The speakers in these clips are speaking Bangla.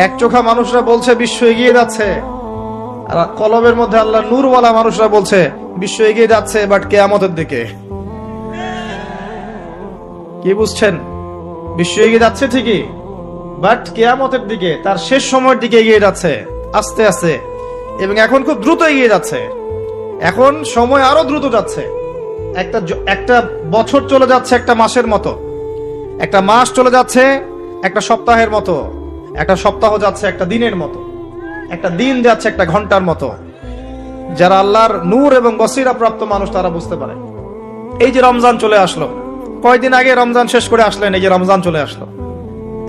এক চোখা মানুষরা বলছে বিশ্ব এগিয়ে যাচ্ছে, আর কলবের মধ্যে আল্লাহ নূরওয়ালা মানুষরা বলছে বিশ্ব এগিয়ে যাচ্ছে বাট কিয়ামতের দিকে। কি বুঝছেন? বিশ্ব এগিয়ে যাচ্ছে ঠিকই, বাট কিয়ামতের দিকে, তার শেষ সময়ের দিকে এগিয়ে যাচ্ছে আস্তে আস্তে, এবং এখন খুব দ্রুত এগিয়ে যাচ্ছে। এখন সময় আরো দ্রুত যাচ্ছে। একটা বছর চলে যাচ্ছে একটা মাসের মতো, একটা মাস চলে যাচ্ছে একটা সপ্তাহের মতো, একটা সপ্তাহ যাচ্ছে একটা দিনের মতো, একটা দিন যাচ্ছে একটা ঘন্টার মতো। যারা আল্লাহর নূর এবং বসিরা প্রাপ্ত মানুষ তারা বুঝতে পারে। এই যে রমজান চলে আসলো, কয়দিন আগে রমজান শেষ করে আসলেন, এই যে রমজান চলে আসলো।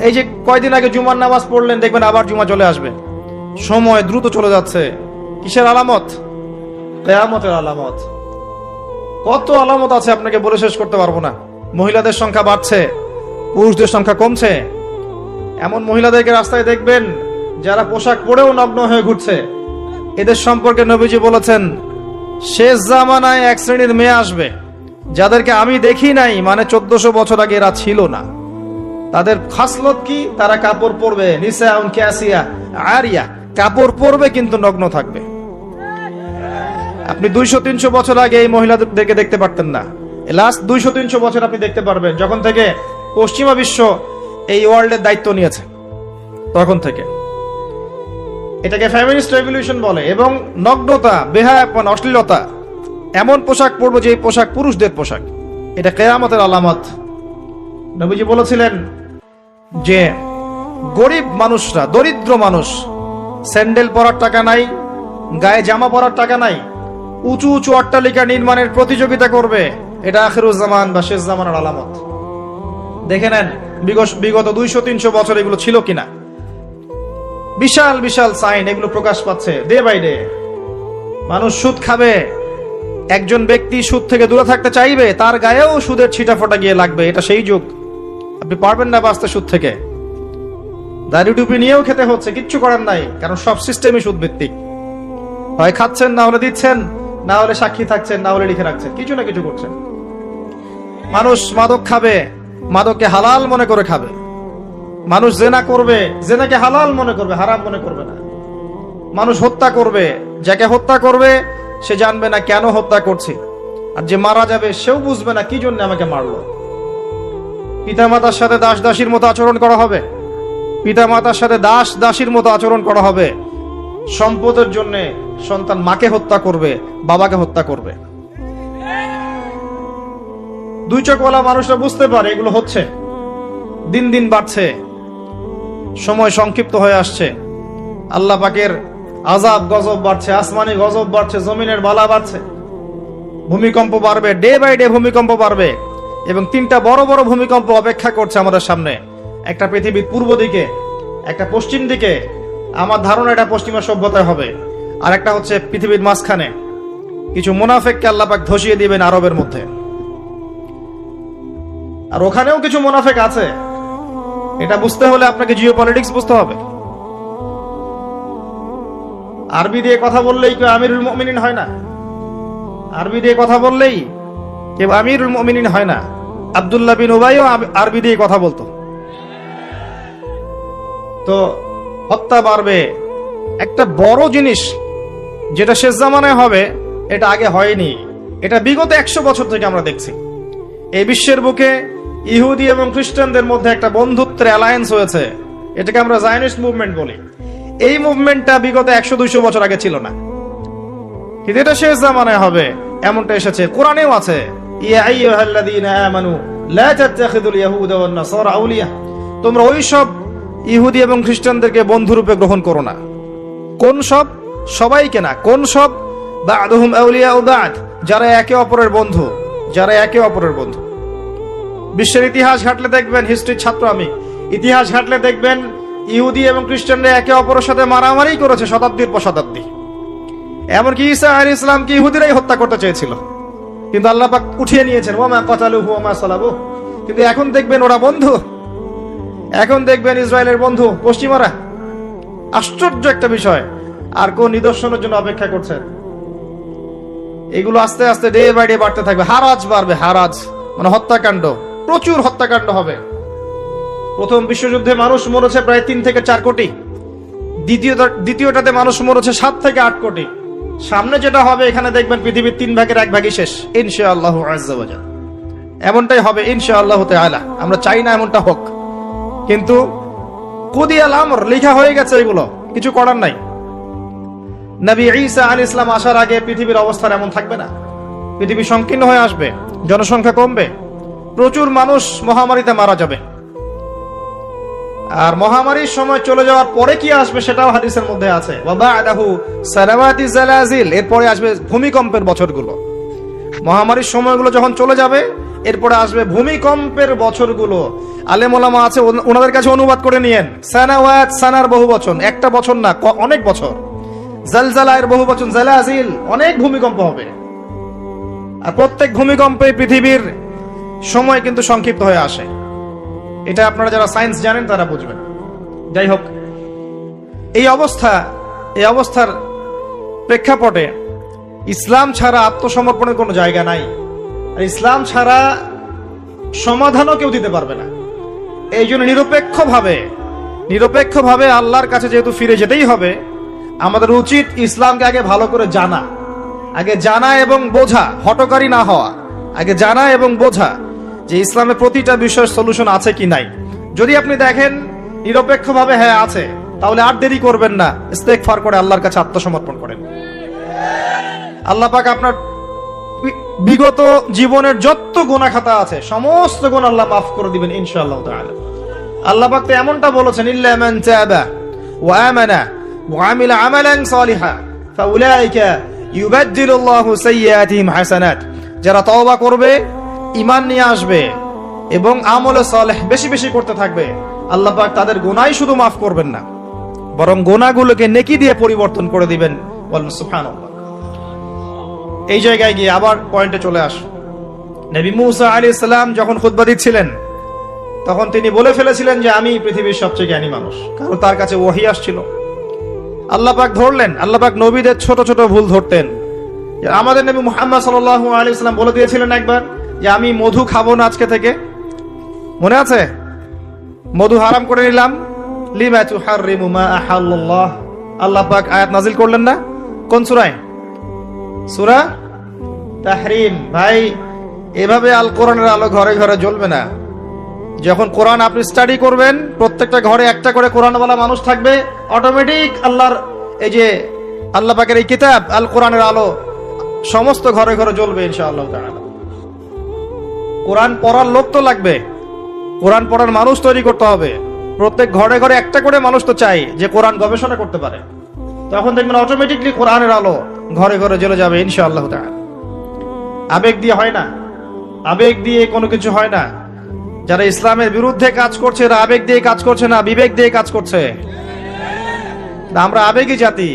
এই যে কয়দিন আগে জুমার নামাজ পড়লেন, দেখবেন আবার জুমা চলে আসবে। সময় দ্রুত চলে যাচ্ছে। কিসের আলামত? কিয়ামতের আলামত। কত আলামত আছে আপনাকে বলে শেষ করতে পারবো না। মহিলাদের সংখ্যা বাড়ছে, পুরুষদের সংখ্যা কমছে। এমন মহিলাদেরকে রাস্তায় দেখবেন যারা পোশাক পরেও নগ্ন হয়ে ঘুরছে। এদের সম্পর্কে নবীজি বলেছেন, শেষ জামানায় এক শ্রেণীর মেয়ে আসবে যাদেরকে আমি দেখি নাই, মানে 1400 বছর আগে এরা ছিল না। তাদের খাসলত কি? তারা কাপড় পরবে, নিসাউন কাসিয়া আরিয়া, কাপড় পরবে কিন্তু নগ্ন থাকবে। আপনি 200-300 বছর আগে এই মহিলাদেরকে দেখতে পারতেন না। লাস্ট 200-300 বছর আপনি দেখতে পারবেন, যখন থেকে পশ্চিমা বিশ্ব এই ওয়ার্ল্ডের দায়িত্ব নিয়েছে তখন থেকে। এটাকে ফেমিনিস্ট রেভলিউশন বলে। এবং নগ্নতা, বেহায়াপন, অশ্লীলতা, এমন পোশাক পরবো যে পোশাক পুরুষদের পোশাক, এটা কিয়ামতের আলামত। নবীজি বলেছিলেন যে গরিব মানুষরা, দরিদ্র মানুষ, স্যান্ডেল পরার টাকা নাই, গায়ে জামা পরার টাকা নাই, উঁচু উঁচু অট্টালিকা নির্মাণের প্রতিযোগিতা করবে। এটা আখিরুজ জামান বা শেষ জামানের আলামত। দেখে নেন বিগত 200-300 বছর এগুলো ছিল কিনা। বিশাল বিশাল সাইন এগুলো প্রকাশ পাচ্ছে ডে বাই ডে। মানুষ সুদ খাবে, একজন ব্যক্তি সুদ থেকে দূরে থাকতে চাইবে, তার গায়েও সুদের ছিটাফোঁটা গিয়ে লাগবে। এটা সেই যুগ। আপনি পারবেন না বাঁচতে সুদ থেকে। দাড়ি টুপি নিয়েও খেতে হচ্ছে, কিচ্ছু করার নাই, কারণ সব সিস্টেমই সুদ ভিত্তিক। হয় খাচ্ছেন, না হলে দিচ্ছেন, না হলে সাক্ষী থাকছেন, না হলে লিখে রাখছেন, কিছু না কিছু করছেন। মানুষ মাদক খাবে, মাদককে হালাল মনে করে খাবে। মানুষ জেনা করবে, জেনাকে হালাল মনে করবে, হারাম মনে করবে না। মানুষ হত্যা করবে, যাকে হত্যা করবে সে জানবে না কেন হত্যা করছে, আর যে মারা যাবে সেও বুঝবে না কি জন্য আমাকে মারলো। পিতামাতার সাথে দাস দাসীর মতো আচরণ করা হবে, পিতামাতার সাথে দাস দাসীর মতো আচরণ করা হবে। সম্পদের জন্য সন্তান মাকে হত্যা করবে, বাবাকে হত্যা করবে। দুই চোখওয়ালা মানুষরা বুঝতে পারে এগুলো হচ্ছে, দিন দিন বাড়ছে, সময় সংক্ষিপ্ত হয়ে আসছে। আল্লাহ পাকের আযাব গজব বাড়ছে, আসমানি গজব বাড়ছে, জমিনের বালা বাড়ছে, ভূমিকম্প বাড়বে, ডে বাই ডে ভূমিকম্প বাড়বে। এবং 3টা বড় বড় ভূমিকম্প অপেক্ষা করছে আমাদের সামনে। একটা পৃথিবীর পূর্ব দিকে, একটা পশ্চিম দিকে। আমার ধারণা এটা পশ্চিমা সভ্যতায় হবে। আর একটা হচ্ছে পৃথিবীর মাঝখানে। কিছু মুনাফিককে আল্লাহ পাক ধসিয়ে দিবেন আরবের মধ্যে, আর ওখানেও কিছু মুনাফিক আছে। এটা বুঝতে হলে আপনাকে জিওপলিটিক্স বুঝতে হবে। আরবি দিয়ে কথা বললেই কেউ আমিরুল মুমিনিন হয় না। আরবি দিয়ে কথা বললেই কেউ আমিরুল মুমিনিন হয় না। আব্দুল্লাহ বিন উবাইও আরবি দিয়ে কথা বলতো। তো হত্যা বাড়বে। একটা বড় জিনিস যেটা শেষ জামানায় হবে, এটা আগে হয়নি। এটা বিগত 100 বছর থেকে আমরা দেখছি। এই বিশ্বের বুকে ইহুদি এবং খ্রিস্টানদের মধ্যে একটা বন্ধুত্বের অ্যালায়েন্স হয়েছে। এটাকে আমরা জায়নিস্ট মুভমেন্ট বলি। এই মুভমেন্টটা বিগত 100-200 বছর আগে ছিল না, কিন্তু এটা শেষ জামানায় হবে এমনটা এসেছে। কোরআনেও আছে, ইয়া আইয়ুহাল্লাযীনা আমানু লা তাত্তাখিযুল ইয়াহুদা ওয়ান নাসারা আউলিয়া, তোমরা ওই সব ইহুদি এবং খ্রিস্টানদেরকে বন্ধুরূপে গ্রহণ করো না। কোন সব? সবাইকে না। কোন সব? বা'দুহুম আউলিয়াউ বা'দ, যারা একে অপরের বন্ধু, যারা একে অপরের বন্ধু। বিশ্বের ইতিহাস ঘাটলে দেখবেন, হিস্ট্রির ছাত্র আমি, ইতিহাস ঘাটলে দেখবেন ইহুদি এবং খ্রিস্টানরা একে অপরের সাথে মারামারি করেছে শতাব্দীর পর শতাব্দী। এমনকি ঈসা আলাইহিস সালামকে ইহুদিরাই হত্যা করতে চেয়েছিল, কিন্তু আল্লাহ পাক উঠিয়ে নিয়েছেন, ওয়া মা কাতালুহু ওয়া মা সালাবুহু। কিন্তু এখন দেখবেন ওরা বন্ধু। এখন দেখবেন ইসরায়েলের বন্ধু পশ্চিমারা। আশ্চর্য একটা বিষয়। আর কোন নিদর্শনের জন্য অপেক্ষা করছেন? এগুলো আস্তে আস্তে ডে বাই ডে বাড়তে থাকবে। হারাজ বাড়বে, হারাজ মানে হত্যাকাণ্ড, প্রচুর হত্যাকাণ্ড হবে। প্রথম বিশ্বযুদ্ধে মানুষ মরেছে প্রায় 3 থেকে 4 কোটি, দ্বিতীয়টাতে মানুষ মরেছে 7 থেকে 8 কোটি। সামনে যেটা হবে এখানে দেখবেন পৃথিবীর 3 ভাগের 1 ভাগই শেষ ইনশাআল্লাহু আজ্জা ওয়া জাল। এমনটাই হবে ইনশাআল্লাহু তাআলা। আমরা চাই না এমনটা হোক, কিন্তু কুদিয়াল আমর, লেখা হয়ে গেছে, এগুলো কিছু করার নাই। নবী ঈসা আলাইহিস সালাম আসার আগে পৃথিবীর অবস্থা এমন থাকবে না। পৃথিবী সংকীর্ণ হয়ে আসবে, জনসংখ্যা কমবে, প্রচুর মানুষ মহামারীতে মারা যাবে। আর মহামারীর সময় চলে যাওয়ার পরে কি আসবে সেটাও হাদিসের মধ্যে আছে, ওয়া বা'দাহু সালাওয়াতি জালাজিল, এরপরে আসবে ভূমিকম্পের বছরগুলো। মহামারীর সময়গুলো যখন চলে যাবে এরপরে আসবে ভূমিকম্পের বছরগুলো। আলেম ওলামা আছে, ওনাদের কাছে অনুবাদ করে নিয়েন। সানাওয়াত, সানার বহু বচন, একটা বছর না, অনেক বছর। জালজালার বহু বচন, জালাজিল, অনেক ভূমিকম্প হবে। আর প্রত্যেক ভূমিকম্পে পৃথিবীর সময় কিন্তু সংক্ষিপ্ত হয়ে আসে। এটা আপনারা যারা সায়েন্স জানেন তারা বুঝবেন। যাই হোক, এই অবস্থার প্রেক্ষাপটে ইসলাম ছাড়া আত্মসমর্পণের কোনো জায়গা নাই, আর ইসলাম ছাড়া সমাধানও কেউ দিতে পারবে না। এই জন্য নিরপেক্ষভাবে আল্লাহর কাছে যেহেতু ফিরে যেতেই হবে, আমাদের উচিত ইসলামকে আগে ভালো করে জানা এবং বোঝা, হটকারী না হওয়া। আগে জানা এবং বোঝা যে ইসলামের প্রতিটা বিষয়ের সলিউশন আছে কি নাই। যদি আপনি দেখেন নিরপেক্ষভাবে হ্যাঁ আছে, তাহলে আর দেরি করবেন না, ইস্তেগফার করে আল্লাহর কাছে আত্মসমর্পণ করেন। আল্লাহ পাক আপনার বিগত জীবনের যত গুনাহ খাতা আছে সমস্ত গুনাহ আল্লাহ মাফ করে দিবেন ইনশাআল্লাহ তাআলা। আল্লাহ পাক তো এমনটা বলেছেন, ইল্লা মান তাবা ওয়া আমানা ওয়া আমিলা আমালান সালিহা ফাউলাইকা ইউবাদদিলুল্লাহু সাইয়্যাতিহিম হাসানাত। যারা তওবা করবে, ঈমান নিয়ে আসবে এবং আমল সালেহ বেশি বেশি করতে থাকবে, আল্লাহ পাক তাদের গুনাহ শুধু মাফ করবেন না, বরং গুনাহগুলোকে নেকি দিয়ে পরিবর্তন করে দিবেন। বলেন সুবহানাল্লাহ। এই জায়গায় গিয়ে আবার পয়েন্টে চলে আস। নবী মুসা আলাইহিস সালাম যখন খুতবা দিচ্ছিলেন তখন তিনি বলে ফেলেছিলেন যে আমি পৃথিবীর সবচেয়ে জ্ঞানী মানুষ, কারণ তার কাছে ওহী আসছিল। আল্লাহ পাক ধরলেন, আল্লাহ পাক নবীদের ছোট ছোট ভুল ধরতেন। আমাদের নবী মুহাম্মদ সাল্লাল্লাহু আলাইহি ওয়াসাল্লাম বলে দিয়েছিলেন একবার যে আমি মধু খাবো না আজকে থেকে, মনে আছে? মধু হারাম করে নিলাম। লিমা তুহাররিমু মা আহাল্লাল্লাহ, আল্লাহ পাক আয়াত নাজিল করলেন না? কোন সূরায়? সূরা তাহরিম। ভাই, এভাবে আল কোরআনের আলো ঘরে ঘরে জ্বলবে না। যখন কোরআন আপনি স্টাডি করবেন, প্রত্যেকটা ঘরে একটা করে কোরআনওয়ালা মানুষ থাকবে, অটোমেটিক আল্লাহর এই যে আল্লাহ পাকের এই কিতাব আল কোরআনের আলো সমস্ত ঘরে ঘরে জ্বলবে ইনশাআল্লাহ তাআলা। কোরআন পড়ার লোক তো লাগবে, কোরআন পড়ার মানুষ তৈরি করতে হবে। প্রত্যেক ঘরে ঘরে একটা করে মানুষ তো চাই যে কোরআন গবেষণা করতে পারে। তখন দেখবেন অটোমেটিকলি কোরআনের আলো ঘরে ঘরে জ্বলে যাবে ইনশাআল্লাহ তাআলা। আবেগ দিয়ে হয় না, আবেগ দিয়ে কোনো কিছু হয় না। যারা ইসলামের বিরুদ্ধে কাজ করছে এরা আবেগ দিয়ে কাজ করছে না, বিবেক দিয়ে কাজ করছে। আমরা আবেগী জাতি,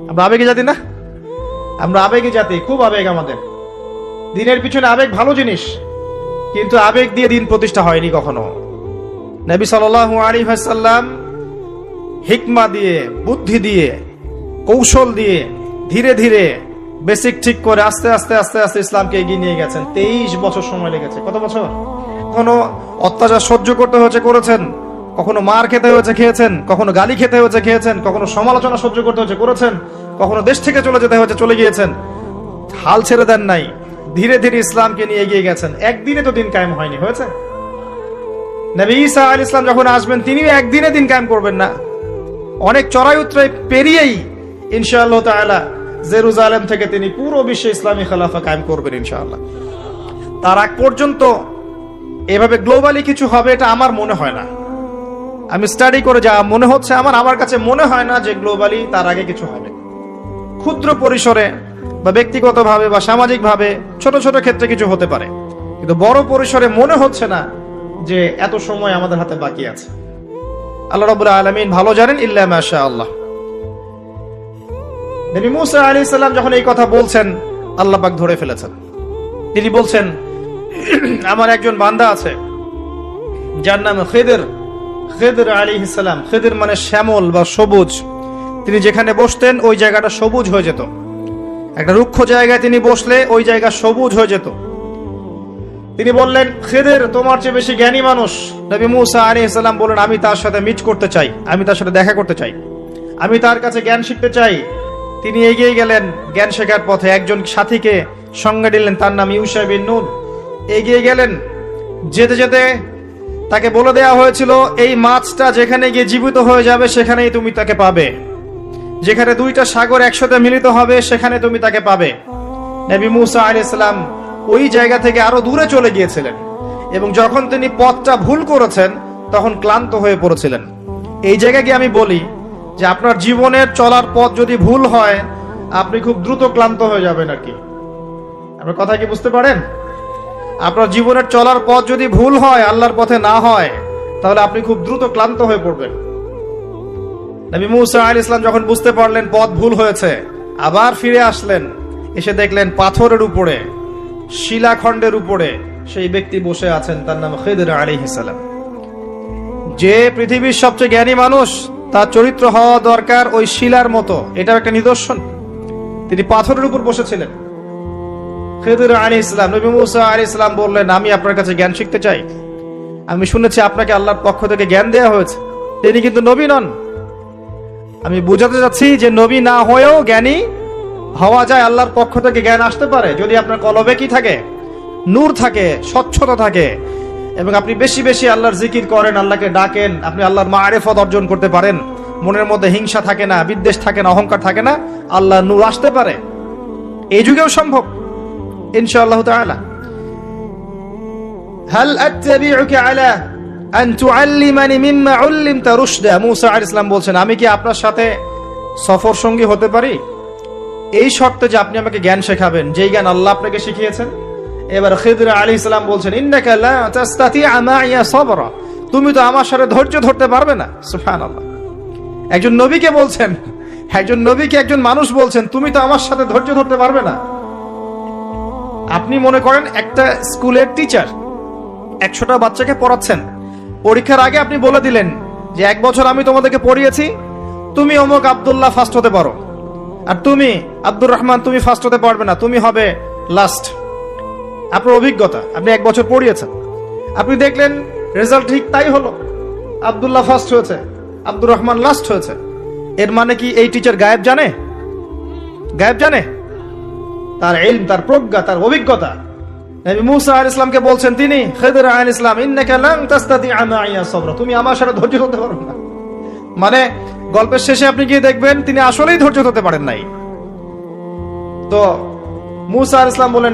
আমরা আবেগী জাতি না, আমরা আবেগী জাতি, খুব আবেগ আমাদের। দিনের পিছনে আবেগ ভালো জিনিস, কিন্তু আবেগ দিয়ে দিন প্রতিষ্ঠা হয়নি কখনো। নবী সাল্লাল্লাহু আলাইহি ওয়াসাল্লাম হিকমা দিয়ে, বুদ্ধি দিয়ে, কৌশল দিয়ে ধীরে ধীরে বেসিক ঠিক করে আস্তে আস্তে আস্তে আস্তে ইসলামকে এগিয়ে নিয়ে গেছেন। 23 বছর সময় লেগেছে। কত বছর? কখনো অত্যাচার সহ্য করতে হয়েছে, করেছেন। কখনো মার খেতে হয়েছে, খেয়েছেন। কখনো গালি খেতে হয়েছে, খেয়েছেন। কখনো সমালোচনা সহ্য করতে হয়েছে, করেছেন। কখনো দেশ থেকে চলে যেতে হয়েছে, চলে গিয়েছেন। হাল ছেড়ে দেন নাই, ধীরে ধীরে ইসলামকে নিয়ে এগিয়ে গেছেন। একদিনে তো দিন কায়েম হয়নি, হয়েছে? নবী ঈসা আলাইহিস সালাম যখন আসবেন তিনিও একদিনে দিন কায়েম করবেন না, অনেক চড়াই উতরাই পেরিয়েই ইনশাআল্লাহ তাআলা জেরুজালেম থেকে তিনি পুরো বিশ্বে ইসলামী খেলাফা কায়েম করবেন ইনশাআল্লাহ। তার আগ পর্যন্ত এভাবে গ্লোবালি কিছু হবে এটা আমার মনে হয় না। আমি স্টাডি করে যা মনে হচ্ছে আমার কাছে মনে হয় না যে গ্লোবালি তার আগে কিছু হবে। ক্ষুদ্র পরিসরে বা ব্যক্তিগতভাবে বা সামাজিকভাবে ছোট ছোট ক্ষেত্রে কিছু হতে পারে, কিন্তু বড় পরিসরে মনে হচ্ছে না যে এত সময় আমাদের হাতে বাকি আছে। আল্লাহ রাব্বুল আলামিন ভালো জানেন, ইল্লা মাশাআল্লাহ। নবী মুসা আলাইহিস সালাম যখন এই কথা বলছেন, আল্লাহ পাক ধরে ফেলেছেন। তিনি বলছেন, আমার একজন বান্দা আছে যার নাম খিদর আলাইহিস সালাম। খিদর মানে শ্যামল বা সবুজ। তিনি যেখানে বসতেন ওই জায়গাটা সবুজ হয়ে যেত। একটা রুক্ষ জায়গায় তিনি বসলে ওই জায়গা সবুজ হয়ে যেত। তিনি বললেন, খিদির তোমার চেয়ে বেশি জ্ঞানী মানুষ। নবী মুসা আলাইহিস সালাম বললেন, আমি তার সাথে মিট করতে চাই, আমি তার সাথে দেখা করতে চাই, আমি তার কাছে জ্ঞান শিখতে চাই। তিনি এগিয়ে গেলেন জ্ঞান শেখার পথে। একজন সাথীকে সঙ্গে নিলেন, তার নাম ইউশা বিন নূন। এগিয়ে গেলেন, যেতে যেতে তাকে বলে দেওয়া হয়েছিল, এই মাছটা যেখানে গিয়ে জীবিত হয়ে যাবে সেখানেই তুমি তাকে পাবে, যেখানে দুইটা সাগর একসাথে মিলিত হবে সেখানে তুমি তাকে পাবে। নবী মুসা আলাইহিস সালাম ওই জায়গা থেকে আরো দূরে চলে গিয়েছিলেন, এবং যখন তিনি পথটা ভুল করেছেন তখন ক্লান্ত হয়ে পড়েছিলেন। এই জায়গায় গিয়ে আমি বলি যে আপনার জীবনের চলার পথ যদি ভুল হয়, আপনি খুব দ্রুত ক্লান্ত হয়ে যাবেন আর কি। আপনার কথা কি বুঝতে পারেন? আপনার জীবনের চলার পথ যদি ভুল হয়, আল্লাহর পথে না হয়, তাহলে আপনি খুব দ্রুত ক্লান্ত হয়ে পড়বেন। নবী মুসা আলাইহিস সালাম যখন বুঝতে পারলেন পথ ভুল হয়েছে, আবার ফিরে আসলেন, এসে দেখলেন পাথরের উপরে, শিলাখণ্ডের উপরে সেই ব্যক্তি বসে আছেন, তার নাম খিদির আলাইহিস সালাম। যে পৃথিবীর সবচেয়ে জ্ঞানী মানুষ, তার চরিত্র হওয়া দরকার ওই শিলার মতো, এটার একটা নিদর্শন। তিনি পাথরের উপর বসেছিলেন। খিদির আলাইহিস সালাম, নবী মুসা আলাইহিস সালাম বললেন, আমি আপনার কাছে জ্ঞান শিখতে চাই, আমি শুনেছি আপনাকে আল্লাহর পক্ষ থেকে জ্ঞান দেওয়া হয়েছে। তিনি কিন্তু নবী নন। আমি বুঝাতে চাচ্ছি যে নবী না হয়েও জ্ঞানী হওয়া যায়, আল্লাহর পক্ষ থেকে জ্ঞান আসতে পারে যদি আপনার কলবে কি থাকে, নূর থাকে, স্বচ্ছতা থাকে, এবং আপনি বেশি বেশি আল্লাহর জিকির করেন, আল্লাহকে ডাকেন, আপনি আল্লাহর মারিফত অর্জন করতে পারেন, মনের মধ্যে হিংসা থাকে না, বিদ্বেষ থাকে না, অহংকার থাকে না, আল্লাহর নূর আসতে পারে। এই যুগেও সম্ভব ইনশাআল্লাহ তাআলা। হাল আত্তাবিউকা আলা আন তুআল্লিমানি মিম্মা উল্লিমতা রুশদা, মুসা আলাইহিস সালাম বলছেন, আমি কি আপনার সাথে সফর সঙ্গী হতে পারি? এই শর্তে যে আপনি আমাকে জ্ঞান শেখাবেন, যেই জ্ঞান আল্লাহ আপনাকে শিখিয়েছেন। এবার খিদির আলাইহিস সালাম বলছেন, ইন্নাকা লা তাস্তাতিআ মাইয়া সাবরা, তুমি তো আমার সাথে ধৈর্য ধরতে পারবে না। সুবহানাল্লাহ, একজন নবীকে বলছেন, একজন নবীকে একজন মানুষ বলছেন, তুমি তো আমার সাথে ধৈর্য ধরতে পারবে না। আপনি মনে করেন একটা স্কুলের টিচার 100টা বাচ্চাকে পড়াচ্ছেন, পরীক্ষার আগে আপনি বলে দিলেন যে 1 বছর আমি তোমাদেরকে পড়িয়েছি, তুমি অমুক আব্দুল্লাহ ফার্স্ট হতে পারো, আর তুমি আব্দুর রহমান তুমি ফার্স্ট হতে পারবে না, তুমি হবে লাস্ট। আপনার অভিজ্ঞতা, আপনি 1 বছর পড়িয়েছেন, আপনি দেখলেন রেজাল্ট ঠিক তাই হলো, আব্দুল্লাহ ফার্স্ট হয়েছে, আব্দুর রহমান লাস্ট হয়েছে। এর মানে কি এই টিচার গায়েব জানে? গায়েব জানে? তার ইলম, তার প্রজ্ঞা, তার অভিজ্ঞতা। নবী মুসা আলাইহিস সালামকে বলছেন তিনি, খিদির আলাইহিস সালাম, ইন্নাকা লান তাস্তাতিআ মাইয়া সাবরা, তুমি আমার সাথে ধৈর্য ধরতে পারবে না। মানে গল্পের শেষে আপনি গিয়ে দেখবেন তিনি আসলেই ধৈর্য ধরতে পারেন নাই। তো মুসা আলাইহিস সালাম বলেন,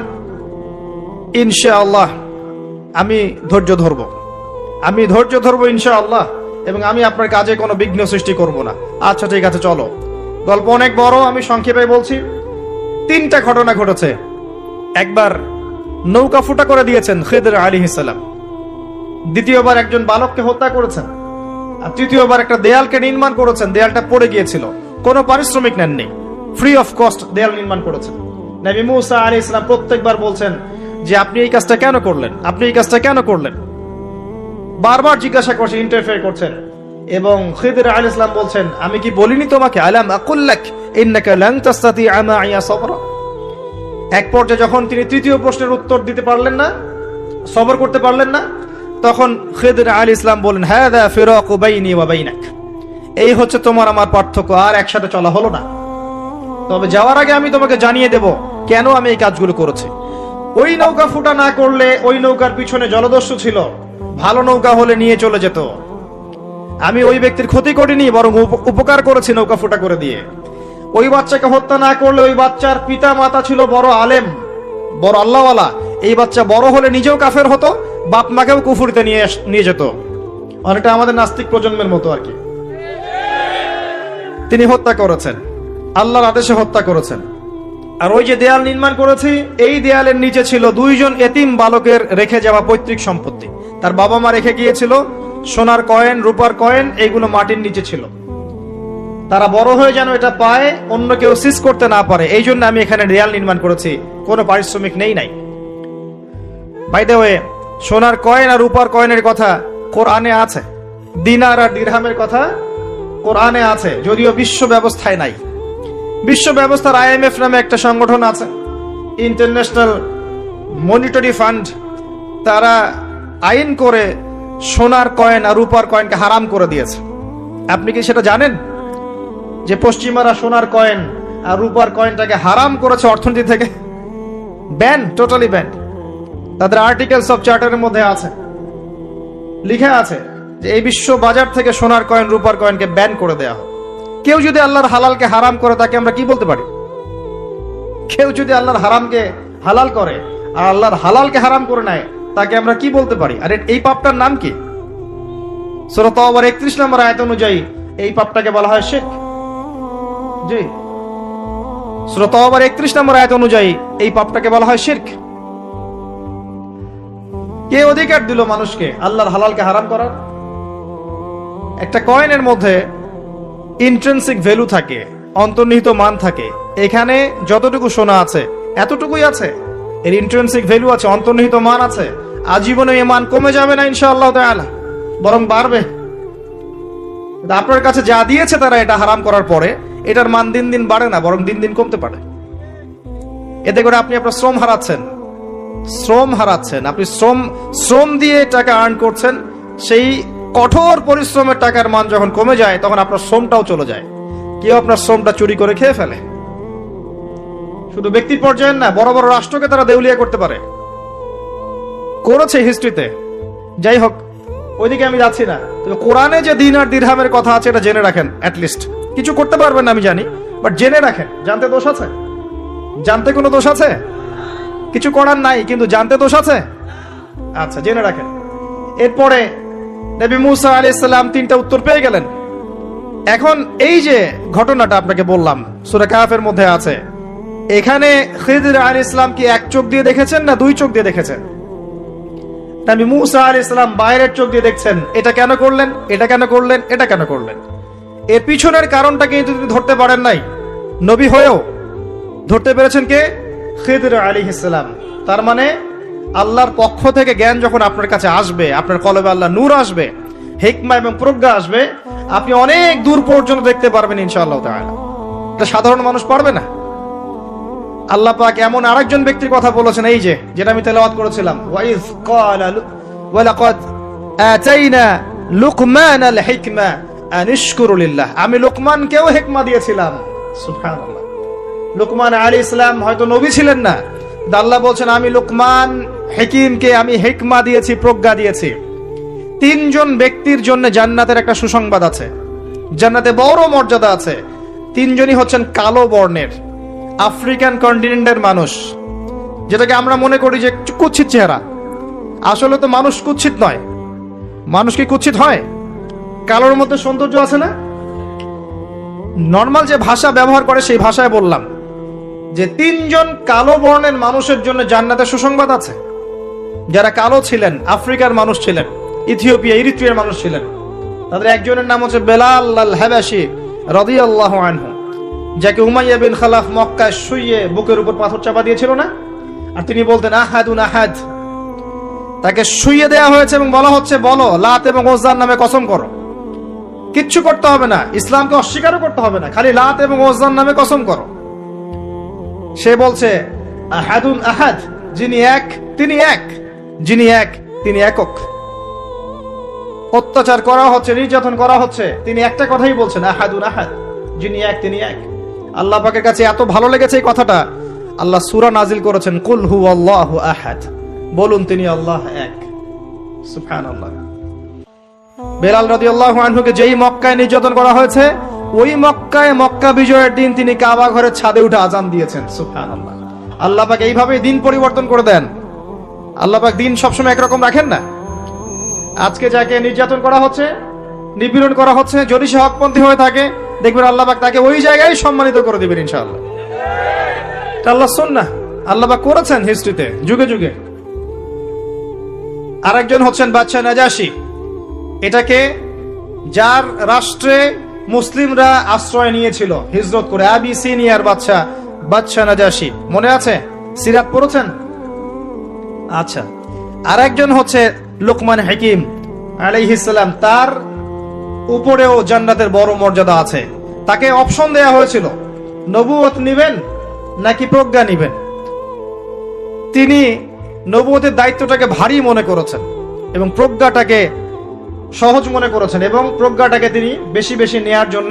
ইনশাআল্লাহ আমি ধৈর্য ধরব, আমি ধৈর্য ধরব ইনশাআল্লাহ, এবং আমি আপনার কাজে কোনো বিঘ্ন সৃষ্টি করব না। আচ্ছা ঠিক আছে, চলো। গল্প অনেক বড়, আমি সংক্ষেপে বলছি। 3টা ঘটনা ঘটেছে। একবার নৌকা ফুটা করে দিয়েছেন খিদির আলাইহিস সালাম, দ্বিতীয়বার একজন বালককে হত্যা করেছেন, আর তৃতীয়বার একটা দেয়ালকে নির্মাণ করেছেন, দেয়ালটা পড়ে গিয়েছিল, কোনো পারিশ্রমিক নেননি, ফ্রি অফ কস্ট দেয়াল নির্মাণ করেছেন। নবী মুসা আলাইহিস সালাম প্রত্যেকবার বলছেন যে আপনি এই কাজটা কেন করলেন, আপনি এই কাজটা কেন করলেন, বারবার জিজ্ঞাসা করছেন, ইন্টারফেয়ার করছেন। এবং খিদির আলাইহিস সালাম বলছেন, আমি কি বলিনি তোমাকে, আলাম আকুল লাক ইন্নাকা লান তাস্তাতিআ মাইয়া সাবরা। এক পর্যায়ে যখন তিনি তৃতীয় প্রশ্নের উত্তর দিতে পারলেন না, সবর করতে পারলেন না, তখন খিদির আলাইহিস সালাম বলেন, হাযা ফিরাকু বাইনি ওয়া বাইনাক, এই হচ্ছে তোমার আমার পার্থক্য, আর একসাথে চলা হলো না। তবে যাওয়ার আগে আমি তোমাকে জানিয়ে দেব কেন আমি এই কাজগুলো করেছি। ওই নৌকা ফুটা না করলে, ওই নৌকার পিছনে জলদস্যু ছিল, ভালো নৌকা হলে নিয়ে চলে যেত। আমি ওই ব্যক্তির ক্ষতি করিনি, বরং উপকার করেছি নৌকা ফুটা করে দিয়ে। ওই বাচ্চাকে হত্যা না করলে, ওই বাচ্চার পিতা মাতা ছিল বড় আলেম, বড় আল্লাহওয়ালা, এই বাচ্চা বড় হলে নিজেও কাফের হতো, বাপ মাকেও কুফরিতে নিয়ে যেত। অনেকটা আমাদের নাস্তিক প্রজন্মের মতো আর কি। তিনি হত্যা করেছেন, আল্লাহর আদেশে হত্যা করেছেন। আর ওই যে দেয়াল নির্মাণ করেছি, এই দেয়ালের নিচে ছিল 2 জন এতিম বালকের রেখে যাওয়া পৈতৃক সম্পত্তি। তার বাবা মা রেখে গিয়েছিল সোনার কয়েন, রূপার কয়েন, এইগুলো মাটির নিচে ছিল। তারা বড় হয়ে যেন এটা পায়, অন্য কেউ সিজ করতে না পারে, এই জন্য আমি এখানে দেয়াল নির্মাণ করেছি, কোনো পারিশ্রমিক নেই নাই। বাই দ্য ওয়ে, সোনার কয়েন আর রূপার কয়েনের কথা কোরআনে আছে, দিনার আর দিরহামের কথা কোরআনে আছে, যদিও বিশ্ব ব্যবস্থায় নাই। বিশ্ব ব্যবস্থার IMF নামে একটা সংগঠন আছে, ইন্টারন্যাশনাল মনিটারি ফান্ড, তারা আইন করে সোনার কয়েন আর রূপার কয়েনকে হারাম করে দিয়েছে। আপনি কি সেটা জানেন যে পশ্চিমারা সোনার কয়েন আর রূপার কয়েনটাকে হারাম করেছে অর্থনীতি থেকে? Ban, totally ban. তাদের আর্টিকেলস অফ চার্টারের মধ্যে আছে, লিখা আছে যে এই বিশ্ব বাজার থেকে সোনার কয়েন রূপার কয়েনকে ব্যান করে দেয়া হবে। কেউ যদি আল্লাহর হালালকে হারাম করে তাকে আমরা কি বলতে পারি? কেউ যদি আল্লাহর হারামকে হালাল করে আর আল্লাহর হালালকে হারাম করে নেয় তাকে আমরা কি বলতে পারি? আর এই পাপটার নাম কি? সূরা তাওবার 31 নম্বর আয়াত অনুযায়ী এই পাপটাকে বলা হয় শিরক। জি, সূরা তাওবার 31 নম্বর আয়াত অনুযায়ী এই পাপটাকে বলা হয় শিরক। কে অধিকার দিল মানুষকে আল্লাহর হালালকে হারাম করার? একটা কয়েনের মধ্যে ইন্ট্রিনসিক ভ্যালু থাকে, অন্তর্নিহিত মান থাকে। এখানে যতটুকু সোনা আছে এতটুকুই আছে, এর ইন্ট্রিনসিক ভ্যালু আছে, অন্তর্নিহিত মান আছে। আজীবনে এই মান কমে যাবে না ইনশাআল্লাহ তাআলা, বরং বাড়বে। আপনার কাছে যা দিয়েছে তারা এটা হারাম করার পরে এটার মান দিন দিন বাড়ে না, বরং দিন দিন কমতে পারে। এতে করে আপনি আপনার শ্রম হারাচ্ছেন, আপনি শ্রম দিয়ে টাকা আর্ন করছেন। সেই কঠোর পরিশ্রমের টাকার মান যখন কমে যায় তখন আপনার শ্রমটাও চলে যায়। কেউ আপনার শ্রমটা চুরি করে খেয়ে ফেলে। শুধু ব্যক্তির পর্যায়ে না, বড় বড় রাষ্ট্রকে তারা দেউলিয়া করতে পারে, করেছে হিস্ট্রিতে। যাই হোক, ওইদিকে আমি যাচ্ছি না। তবে কোরআনে যে দিন আর দিরহামের কথা আছে এটা জেনে রাখেন। অ্যাটলিস্ট কিছু করতে পারবেন না আমি জানি, বাট জেনে রাখেন। জানতে দোষ আছে? জানতে কোনো দোষ আছে? কিছু করার নাই, কিন্তু জানতে দোষ আছে? আচ্ছা, জেনে রাখেন। এরপরে নবী মুসা আলাইহিস সালাম 3টা উত্তর পেয়ে গেলেন। এখন এই যে ঘটনাটা আপনাকে বললাম সূরা কাহফের মধ্যে আছে, এখানে খিদর আলাইহিস সালাম কি এক চোখ দিয়ে দেখেছেন না 2 চোখ দিয়ে দেখেছেন? নবী মুসা আলাইহিস সালাম বাইরের চোখ দিয়ে দেখছেন, এটা কেন করলেন, এটা কেন করলেন, এটা কেন করলেন। এর পিছনের কারণটা কিন্তু তিনি ধরতে পারেন নাই। নবী হয়েও ধরতে পেরেছেন কে? খিদর আলাইহিস সালাম। তার মানে আল্লাহর পক্ষ থেকে জ্ঞান যখন আপনার কাছে আসবে, আপনার কলবে আল্লাহ নূর আসবে, হিকমা এবং প্রজ্ঞা আসবে, আপনি অনেক দূর পর্যন্ত দেখতে পারবেন ইনশাআল্লাহ তাআলা। এটা সাধারণ মানুষ পারবে না। আল্লাহ পাক এমন আরেকজন ব্যক্তির কথা বলেছেন, এই যে যেটা আমি তেলাওয়াত করেছিলাম, ওয়াইজ ক্বালা ওয়ালাকাদ আতাইনা লুকমানাল হিকমা আন ইশকুরু লিল্লাহ। আমি লোকমানকেও হিকমা দিয়েছিলাম। সুবহানাল্লাহ। লোকমান আলাইহিস সালাম হয়তো নবী ছিলেন না, আল্লাহ বলছেন আমি লোকমান হিকিমকে আমি হিকমা দিয়েছি, প্রজ্ঞা দিয়েছি। 3 জন ব্যক্তির জন্য জান্নাতের একটা সুসংবাদ আছে, জান্নাতে বড় মর্যাদা আছে। 3 জনই হচ্ছেন কালো বর্ণের, আফ্রিকান কন্টিনেন্টের মানুষ, যেটাকে আমরা মনে করি যে কুৎসিত চেহারা। আসলে তো মানুষ কুৎসিত নয়। মানুষ কি কুৎসিত হয়? কালোর মধ্যে সৌন্দর্য আছে না? নর্মাল যে ভাষা ব্যবহার করে সেই ভাষায় বললাম যে 3 জন কালো বর্ণের মানুষের জন্য জান্নাতের সুসংবাদ আছে। যারা কালো ছিলেন, আফ্রিকার মানুষ ছিলেন, ইথিওপিয়া ইরিত্রিয়ার মানুষ ছিলেন। তাদের একজনের নাম হচ্ছে বেলাল আল হাবাশী রাদিয়াল্লাহু আনহু, যাকে উমাইয়া বিন খালাফ মক্কায় শুইয়ে বুকের উপর পাথর চাপা দিয়েছিল না, আর তিনি বলতেন আহাদুন আহাদ। তাকে শুইয়ে দেয়া হয়েছে এবং বলা হচ্ছে বলো লাত এবং উজ্জার নামে কসম করো। কিচ্ছু করতে হবে না, ইসলামকে অস্বীকারও করতে হবে না, খালি লাত এবং উজ্জার নামে কসম করো। সে বলছে আহাদুন আহাদ, যিনি এক তিনি এক, যিনি এক তিনি একক। অত্যাচার করা হচ্ছে, নির্যাতন করা হচ্ছে, তিনি একটা কথাই বলছেন আহাদুন আহাদ, যিনি এক তিনি এক। আল্লাহ পাকের কাছে এত ভালো লেগেছে এই কথাটা, আল্লাহ সূরা নাজিল করেছেন কুল হুয়াল্লাহু আহাদ, বলুন তিনি আল্লাহ এক। সুবহানাল্লাহ। বেলাল রাদিয়াল্লাহু আনহুকে যেই মক্কায় নির্যাতন করা হয়েছে, ওই মক্কায় মক্কা বিজয়ের দিন তিনি কাবা ঘরের ছাদে উঠে আজান দিয়েছেন। সুবহানাল্লাহ। আল্লাহ পাক এইভাবেই দিন পরিবর্তন করে দেন। আল্লাহ পাক দিন সবসময় একরকম রাখেন না। আজকে যাকে নির্যাতন করা হচ্ছে, নিপীড়ন করা হচ্ছে, যদি সে হকপন্থী হয়ে থাকে, দেখবেন আল্লাহ পাক তাকে ওই জায়গায় সম্মানিত করে দিবেন ইনশাআল্লাহ। এটা আল্লাহর সুন্নাহ, আল্লাহ পাক করেছেন হিস্ট্রিতে যুগে যুগে। আরেকজন হচ্ছেন বাদশা নাজাশী। এটাকে যার রাষ্ট্রে মুসলিমরা আশ্রয় নিয়েছিল হিজরত করে, আবিসিনিয়ার বাদশা নাজাশী, মনে আছে? সিরাত পড়েছেন? আচ্ছা। আরেকজন হচ্ছে লোকমান হাকিম আলাইহিস সালাম, তার উপরেও জান্নাতের বড় মর্যাদা আছে। তাকে অপশন দেয়া হয়েছিল নবুয়ত নিবেন নাকি প্রজ্ঞা নিবেন। তিনি নবুয়তের দায়িত্বটাকে ভারী মনে করেছেন এবং প্রজ্ঞাটাকে সহজ মনে করেছেন এবং প্রজ্ঞাটাকে তিনি বেশি বেশি নেয়ার জন্য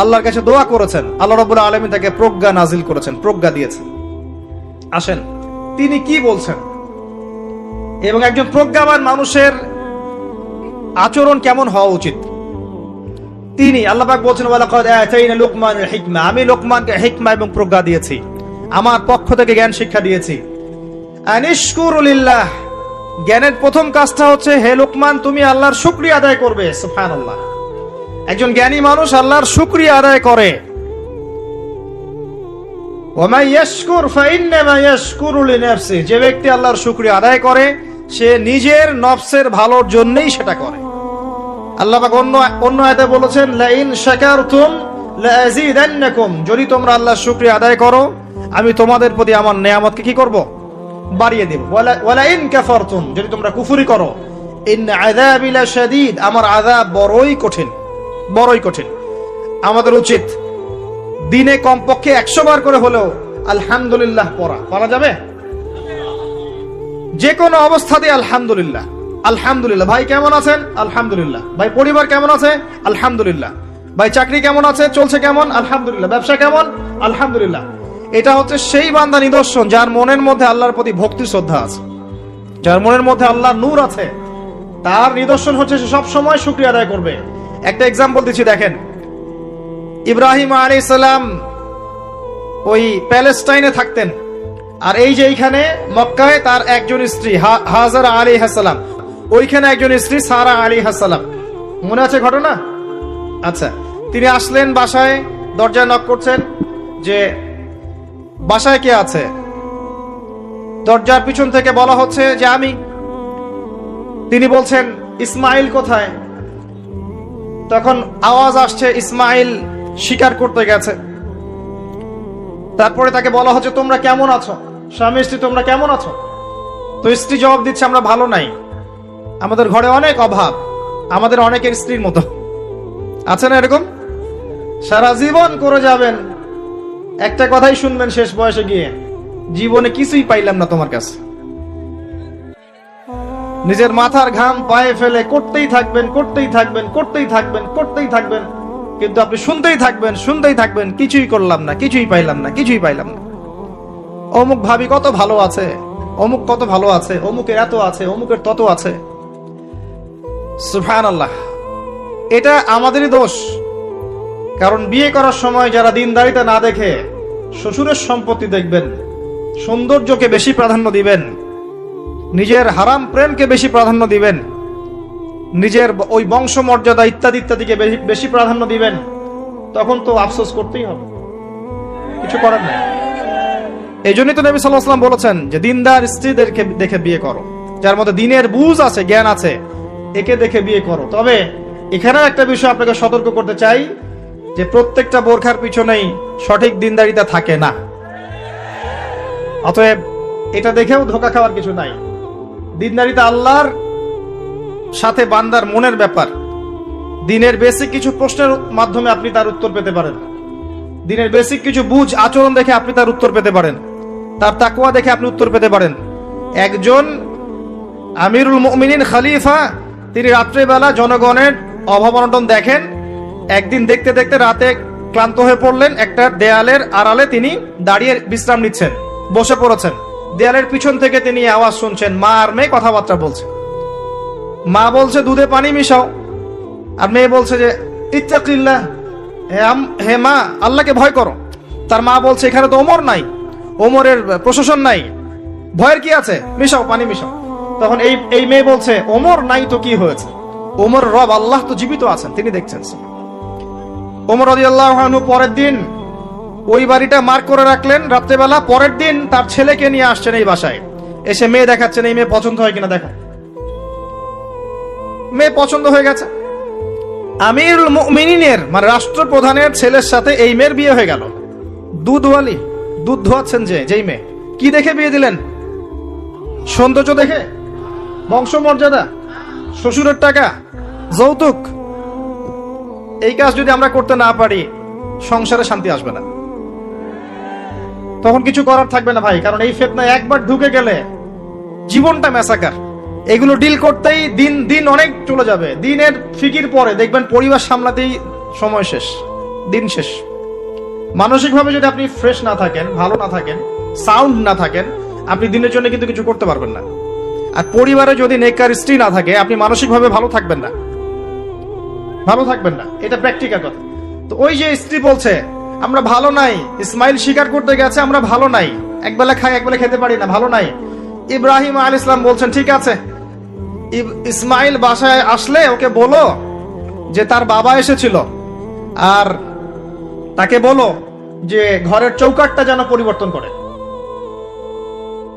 আল্লাহর কাছে দোয়া করেছেন। আল্লাহ রাব্বুল আলামিন তাকে প্রজ্ঞা নাজিল করেছেন, প্রজ্ঞা দিয়েছেন। আসেন তিনি কি বলছেন এবং একজন প্রজ্ঞাবান মানুষের আচরণ কেমন হওয়া উচিত। তিনি আল্লাহ পাক বলছেন, ওয়ালাকাদ আতাইনা লুকমানাল হিকমা, আমি লোকমানকে হিকমা এবং প্রজ্ঞা দিয়েছি, আমার পক্ষ থেকে জ্ঞান শিক্ষা দিয়েছি। আনিশকুরু লিল্লাহ, জ্ঞানের প্রথম কাজটা হচ্ছে হে লোকমান তুমি আল্লাহর শুকরিয়া আদায় করবে। সুবহানাল্লাহ, একজন জ্ঞানী মানুষ আল্লাহর শুকরিয়া আদায় করে। ওয়া মান ইয়াশকুর ফাইন্নামা ইয়াশকুরু লিনাফসি, যে ব্যক্তি আল্লাহর শুকরিয়া আদায় করে সে নিজের নফসের ভালোর জন্যই সেটা করে। আল্লাহ পাক অন্য আয়াতে বলেছেন, লা ইন শাকারতুম লাযিদান্নাকুম, যদি তোমরা আল্লাহর শুকরিয়া আদায় করো আমি তোমাদের প্রতি আমার নেয়ামতকে কি করব, বাড়িয়ে দেব। ওয়ালা ইন কাফারতুম, যদি তোমরা কুফরি করো, ইন আযাবি লাশাদীদ, আমার আযাব বড়ই কঠিন, বড়ই কঠিন। আমাদের উচিত দিনে কমপক্ষে 100 বার করে হলেও আলহামদুলিল্লাহ পড়া যাবে। যে কোনো অবস্থাতে আলহামদুলিল্লাহ, আলহামদুলিল্লাহ। ভাই কেমন আছেন? আলহামদুলিল্লাহ। ভাই পরিবার কেমন আছে? আলহামদুলিল্লাহ। ভাই চাকরি কেমন আছে, চলছে কেমন? আলহামদুলিল্লাহ। ব্যবসা কেমন? আলহামদুলিল্লাহ। এটা হচ্ছে সেই বান্দা নিদর্শন যার মনের মধ্যে আল্লাহর প্রতি ভক্তি শ্রদ্ধা আছে, যার মনের মধ্যে আল্লাহর নূর আছে। তার নিদর্শন হচ্ছে সে সব সময় শুকরিয়া আদায় করবে। একটা এক্সাম্পল দিচ্ছি, দেখেন ইব্রাহিম আলাইহিস সালাম ওই প্যালেস্টাইনে থাকতেন, আর এই যে এইখানে মক্কায় তার একজন স্ত্রী হাজারা আলাইহিস সালাম, ওইখানে একজন স্ত্রী সারা আলাইহিস সালাম। মনে আছে ঘটনা? আচ্ছা, তিনি আসলেন বাসায়, দরজায় নক করছেন যে বাসায় কে আছে? দরজার পিছন থেকে বলা হচ্ছে যে আমি। তিনি বলছেন ইসমাইল কোথায়? তখন আওয়াজ আসছে ইসমাইল শিকার করতে গেছে। তারপরে তাকে বলা হচ্ছে তোমরা কেমন আছো, স্বামী স্ত্রী তোমরা কেমন আছো? তো স্ত্রী জবাব দিচ্ছে আমরা ভালো নাই, আমাদের ঘরে অনেক অভাব, আমাদের অনেকের স্ত্রীর মতো। আছে না এরকম? সারা জীবন করে যাবেন, একটা কথাই শুনবেন শেষ বয়সে গিয়ে, জীবনে কিছুই পাইলাম না তোমার কাছে। নিজের মাথার ঘাম পায়ে ফেলে করতেই থাকবেন, করতেই থাকবেন, করতেই থাকবেন, করতেই থাকবেন, কিন্তু আপনি শুনতেই থাকবেন, শুনতেই থাকবেন, কিছুই করলাম না, কিছুই পাইলাম না, কিছুই পাইলাম না। অমুক ভাবি কত ভালো আছে, অমুক কত ভালো আছে, অমুকের এত আছে, অমুকের তত আছে। সুবহানাল্লাহ, এটা আমাদেরই দোষ। কারণ বিয়ে করার সময় যারা দিনদারিতা না দেখে শ্বশুরের সম্পত্তি দেখবেন, সৌন্দর্যকে বেশি প্রাধান্য দিবেন, নিজের হারাম প্রেমকে বেশি প্রাধান্য দিবেন, নিজের ওই বংশ মর্যাদা ইত্যাদি ইত্যাদিকে বেশি প্রাধান্য দিবেন, তখন তো আফসোস করতেই হবে, কিছু করার নেই। এই জন্যই তো নবী সাল্লাল্লাহু আলাইহি ওয়াসাল্লাম বলেছেন যে দিনদার স্ত্রীদেরকে দেখে বিয়ে করো, যার মধ্যে দিনের বুঝ আছে, জ্ঞান আছে, একে দেখে বিয়ে করো। তবে এখানে একটা বিষয় আপনাকে সতর্ক করতে চাই যে প্রত্যেকটা বোরখার পিছনেই সঠিক দিনদারিতা থাকে না। অতএব এটা দেখেও ধোঁকা খাওয়ার কিছু নাই। দিনদারিতা আল্লাহর সাথে বান্দার মনের ব্যাপার। দিনের বেসিক কিছু প্রশ্নের মাধ্যমে আপনি তার উত্তর পেতে পারেন, দিনের বেসিক কিছু বুঝ আচরণ দেখে আপনি তার উত্তর পেতে পারেন, তার তাকওয়া দেখে আপনি উত্তর পেতে পারেন। একজন আমিরুল মুমিনিন খলিফা, তিনি রাত্রেবেলা জনগণের অভাব অনটন দেখেন। একদিন দেখতে দেখতে রাতে ক্লান্ত হয়ে পড়লেন, একটা দেয়ালের আড়ালে তিনি দাঁড়িয়ে বিশ্রাম নিচ্ছেন, বসে পড়েছেন। দেয়ালের পিছন থেকে তিনি আওয়াজ শুনছেন, মা আর মেয়ে কথাবার্তা বলছে। মা বলছে দুধে পানি মিশাও, আর মেয়ে বলছে যে ইত্তাকিল্লাহ, হে মা আল্লাহকে ভয় করো। তার মা বলছে এখানে তো ওমর নাই, ওমরের প্রশাসন নাই, ভয়ের কি আছে, মিশাও, পানি মিশাও। তখন এই মেয়ে বলছে ওমর নাই তো কি হয়েছে, ওমর রব আল্লাহ তো জীবিত আছেন, তিনি দেখছেন। ওমর রাদিয়াল্লাহু আনহু পরের দিন ওই বাড়িটা মার্ক করে রাখলেন রাত্রেবেলা। পরের দিন তার ছেলেকে নিয়ে আসছেন এই বাসায়, এসে মেয়ে দেখাচ্ছেন, এই মেয়ে পছন্দ হয় কিনা দেখো। মেয়ে পছন্দ হয়ে গেছে। আমিরুল মুমিনিনের মানে রাষ্ট্রপ্রধানের ছেলের সাথে এই মেয়ের বিয়ে হয়ে গেল। দুধওয়ালি, দুধ ধোয়াচ্ছেন যেই মেয়ে, কি দেখে বিয়ে দিলেন? সৌন্দর্য দেখে, বংশমর্যাদা, শ্বশুরের টাকা, যৌতুক। এই কাজ যদি আমরা করতে না পারি, সংসারে শান্তি আসবে না, তখন কিছু করার থাকবে না ভাই। কারণ এই ফিতনা একবার ঢুকে গেলে জীবনটা ম্যাসাকার। এগুলো ডিল করতেই দিন দিন অনেক চলে যাবে। দিনের ফিকির পরে দেখবেন পরিবার সামলাতেই সময় শেষ, দিন শেষ। মানসিকভাবে যদি আপনি ফ্রেশ না থাকেন, ভালো না থাকেন, সাউন্ড না থাকেন, আপনি দিনের জন্য কিন্তু কিছু করতে পারবেন না। আর পরিবারে যদি নেককার স্ত্রী না থাকে, আপনি মানসিকভাবে ভালো থাকবেন না, ভালো থাকবেন না। এটা প্র্যাকটিক্যাল কথা। তো ওই যে স্ত্রী বলছে আমরা ভালো নাই, ইসমাইল স্বীকার করতে গেছে আমরা ভালো নাই, একবেলা খাই একবেলা খেতে পারি না, ভালো নাই। ইব্রাহিম আলাইহিস সালাম বলছেন ঠিক আছে, ইসমাইল বাসায় আসলে ওকে বলো যে তার বাবা এসেছিল, আর তাকে বলো যে ঘরের চৌকাঠটা যেন পরিবর্তন করে।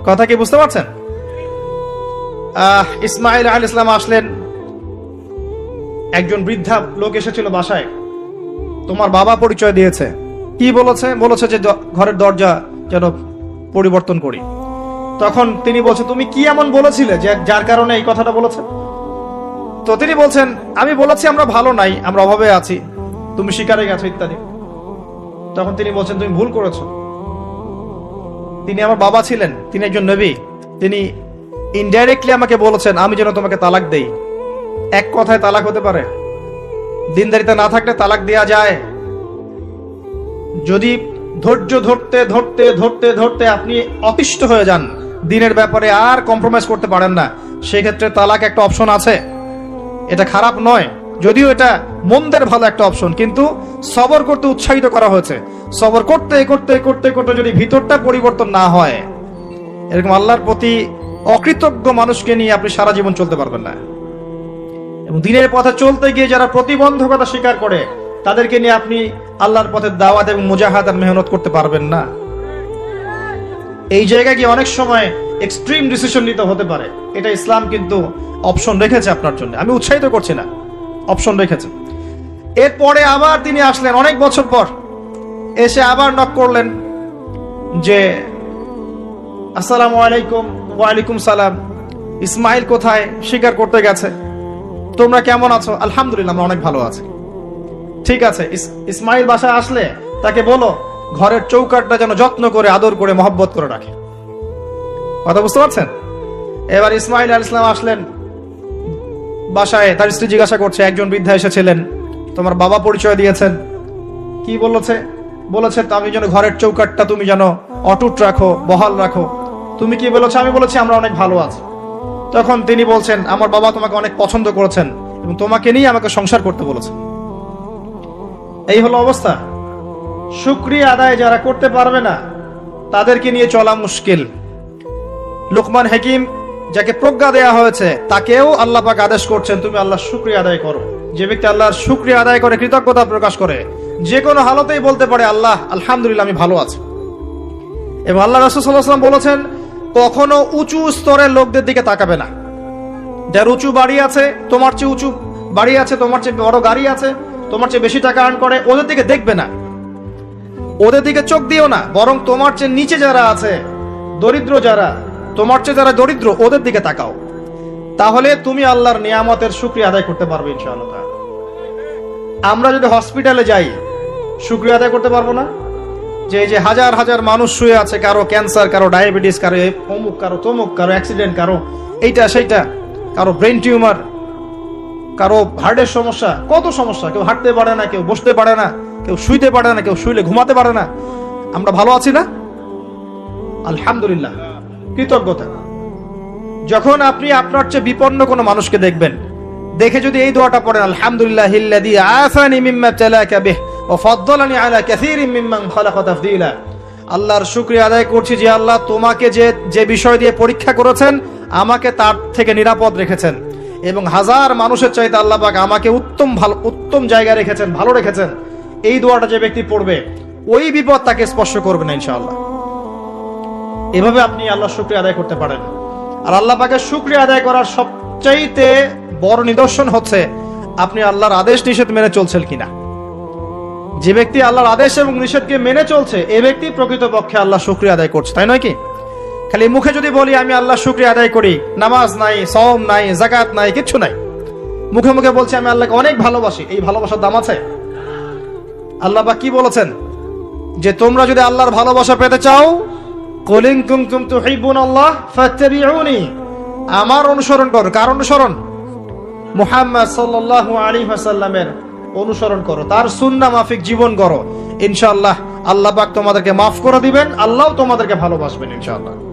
কথা কি বুঝতে পারছেন? ইসমাইল আলাইহিস সালাম আসলেন, একজন বৃদ্ধা লোক এসেছিল বাসায়, তোমার বাবা পরিচয় দিয়েছে। কি বলেছে? বলেছে যে ঘরের দরজা যেন পরিবর্তন করি। তখন তিনি বলছেন তুমি কি এমন বলেছিলে যে যার কারণে এই কথাটা বলেছে? তো তিনি বলছেন আমি বলেছি আমরা ভালো নাই, আমরা অভাবে আছি, তুমি শিকারে গেছো ইত্যাদি। তখন তিনি বলছেন তুমি ভুল করেছো, তিনি আমার বাবা ছিলেন, তিনি একজন নবী, তিনি ইনডাইরেক্টলি আমাকে বলেছেন আমি যেন তোমাকে তালাক দেই। এক কথায় তালাক হতে পারে? দিনদারিতা না থাকলে তালাক দেয়া যায়। যদি ধৈর্য ধরতে ধরতে ধরতে ধরতে আপনি অতিষ্ঠ হয়ে যান, দিনের ব্যাপারে আর কম্প্রোমাইজ করতে পারেন না, সেক্ষেত্রে তালাক একটা অপশন আছে। এটা খারাপ নয়, যদিও এটা মন্দের ভালো একটা অপশন, কিন্তু সবর করতে উৎসাহিত করা হয়েছে। সবর করতে করতে করতে করতে যদি ভিতরটা পরিবর্তন না হয়, এরকম আল্লাহর প্রতি অকৃতজ্ঞ মানুষকে নিয়ে আপনি সারা জীবন চলতে পারবেন না। এবং দিনের পথে চলতে গিয়ে যারা প্রতিবন্ধকতা স্বীকার করে, তাদেরকে নিয়ে আপনি আল্লাহর পথে দাওয়াত এবং মুজাহাদাত মেহনত করতে পারবেন না। এই জায়গায় গিয়ে অনেক সময় এক্সট্রিম ডিসিশন নিতে হতে পারে। এটা ইসলাম কিন্তু অপশন রেখেছে আপনার জন্য, আমি উৎসাহিত করছি না, অপশন রেখেছে। এরপরে আবার তিনি আসলেন অনেক বছর পর, এসে আবার নক করলেন যে আসসালামু আলাইকুম। ওয়ালাইকুম সালাম। ইসমাইল কোথায়? স্বীকার করতে গেছে। তোমরা কেমন আছো? আলহামদুলিল্লাহ আমরা অনেক ভালো আছি। ঠিক আছে, ইসমাইল বাসায় আসলে তাকে বলো ঘরের চৌকাঠটা যেন যত্ন করে আদর করে মহব্বত করে রাখে। কথা বুঝতে পারছেন? এবার ইসমাইল আলাইহিস সালাম আসলেন বাসায়, তার স্ত্রী জিজ্ঞাসা করছে, একজন বৃদ্ধা এসেছিলেন, তোমার বাবা পরিচয় দিয়েছেন। কি বলেছে? বলেছে আমি যেন ঘরের চৌকাঠটা তুমি যেন অটুট রাখো, বহাল রাখো। তুমি কি বলেছো? আমি বলেছি আমরা অনেক ভালো আছি। তখন তিনি বলছেন আমার বাবা তোমাকে অনেক পছন্দ করেছেন এবং তোমাকে নিয়ে আমাকে সংসার করতে বলেছেন। এই হলো অবস্থা। শুকরিয়া আদায় যারা করতে পারবে না, তাদেরকে নিয়ে চলা মুশকিল। লুকমান হাকিম, যাকে প্রজ্ঞা দেয়া হয়েছে, তাকেও আল্লাহ পাক আদেশ করছেন তুমি আল্লাহর শুকরিয়া আদায় করো। যে ব্যক্তি আল্লাহর শুকরিয়া আদায় করে, কৃতজ্ঞতা প্রকাশ করে, যে কোনো হালতেই বলতে পারে আল্লাহ আলহামদুলিল্লাহ আমি ভালো আছি। এবং আল্লাহ রাসূল সাল্লাল্লাহু আলাইহি ওয়াসাল্লাম বলেছেন কখনো উঁচু স্তরের লোকদের দিকে তাকাবে না। যার উঁচু বাড়ি আছে, তোমার চেয়ে উঁচু বাড়ি আছে, তোমার চেয়ে বড় গাড়ি আছে, তোমার চেয়ে বেশি টাকা আর্ন করে, ওদের দিকে দেখবে না, ওদের দিকে চোখ দিও না। বরং তোমার চেয়ে নিচে যারা আছে, দরিদ্র যারা, তোমার চেয়ে যারা দরিদ্র, ওদের দিকে তাকাও। তাহলে তুমি আল্লাহর নিয়ামতের শুকরিয়া আদায় করতে পারবে ইনশাআল্লাহ। আমরা যদি হসপিটালে যাই, শুকরিয়া আদায় করতে পারবো না? যে যে হাজার হাজার মানুষ শুয়ে আছে, কারো ক্যান্সার, কারো ডায়াবেটিস, কারো অমুক, কারো তমুক, কারো অ্যাক্সিডেন্ট, কারো এইটা সেইটা, কারো ব্রেন টিউমার, কারো হার্টের সমস্যা, কত সমস্যা। কেউ হাঁটতে পারে না, কেউ বসতে পারে না, কেউ শুইতে পারে না, কেউ শুইলে ঘুমাতে পারে না। আমরা ভালো আছি না? আলহামদুলিল্লাহ, কৃতজ্ঞতা। যখন আপনি আপনার চেয়ে বিপন্ন কোনো মানুষকে দেখবেন, দেখে যদি এই দোয়াটা পড়েন আলহামদুলিল্লাহিল্লাযী আফানি মিম্মা ইবতালাকা বিহি ওয়া ফাদ্দালানি আলা কাসীরিম মিম্মান খালাকা তাফদীলা। আল্লাহর শুকরিয়া আদায় করছি যে আল্লাহ তোমাকে যে বিষয় দিয়ে পরীক্ষা করেছেন, আমাকে তার থেকে নিরাপদ রেখেছেন, এবং হাজার মানুষের চাইতে আল্লাহ পাক আমাকে উত্তম জায়গায় রেখেছেন, ভালো রেখেছেন। এই দোয়াটা যে ব্যক্তি পড়বে, ওই বিপদ তাকে স্পর্শ করবে না ইনশাআল্লাহ। এভাবে আপনি আল্লাহর শুকরিয়া আদায় করতে পারেন। আর আল্লাহ পাকের শুকরিয়া আদায় করার সবচাইতে বড় নিদর্শন হচ্ছে আপনি আল্লাহর আদেশ নিষেধ মেনে চলছেন কিনা। যে ব্যক্তি আল্লাহর আদেশ এবং নিষেধকে মেনে চলছে, এই ব্যক্তি প্রকৃতপক্ষে আল্লাহ শুকরিয়া আদায় করছে, তাই নয় কি? খালি মুখে যদি বলি আমি আল্লাহ শুকরিয়া আদায় করি, নামাজ নাই, সওম নাই, যাকাত নাই, কিচ্ছু নাই, মুখে মুখে বলছি আমি আল্লাহকে অনেক ভালোবাসি, এই ভালোবাসার দাম আছে? আল্লাহ পাক কি বলেছেন? যে তোমরা যদি আল্লাহর ভালোবাসা পেতে চাও, কুল ইন কুনতুম তুহিব্বুনাল্লাহ ফাত্তাবিউনি, আমার অনুসরণ করো। কার অনুসরণ? মুহাম্মদ সাল্লাল্লাহু আলাইহি ওয়াসাল্লামের অনুসরণ করো, তার সুন্নাহ মাফিক জীবন করো। ইনশাআল্লাহ আল্লাহ পাক তোমাদেরকে মাফ করে দিবেন, আল্লাহ তোমাদেরকে ভালোবাসবেন ইনশাআল্লাহ।